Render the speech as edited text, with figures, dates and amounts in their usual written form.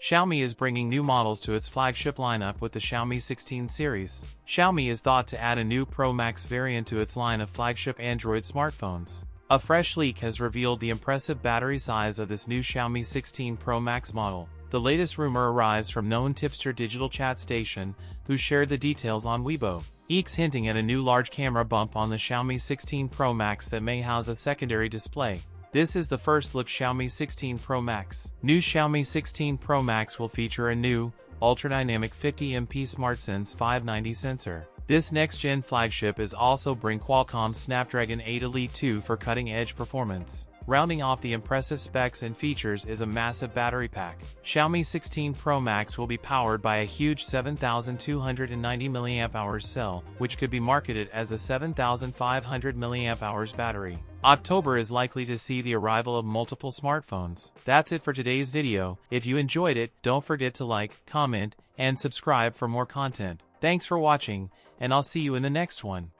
Xiaomi is bringing new models to its flagship lineup with the Xiaomi 16 series. Xiaomi is thought to add a new Pro Max variant to its line of flagship Android smartphones. A fresh leak has revealed the impressive battery size of this new Xiaomi 16 Pro Max model. The latest rumor arrives from known tipster Digital Chat Station, who shared the details on Weibo. Eeks hinting at a new large camera bump on the Xiaomi 16 Pro Max that may house a secondary display. This is the first look Xiaomi 16 Pro Max. New Xiaomi 16 Pro Max will feature a new, ultra-dynamic 50MP SmartSense 590 sensor. This next-gen flagship is also bring Qualcomm's Snapdragon 8 Elite 2 for cutting-edge performance. Rounding off the impressive specs and features is a massive battery pack. Xiaomi 16 Pro Max will be powered by a huge 7,290 mAh cell, which could be marketed as a 7,500 mAh battery. October is likely to see the arrival of multiple smartphones. That's it for today's video. If you enjoyed it, don't forget to like, comment, and subscribe for more content. Thanks for watching, and I'll see you in the next one.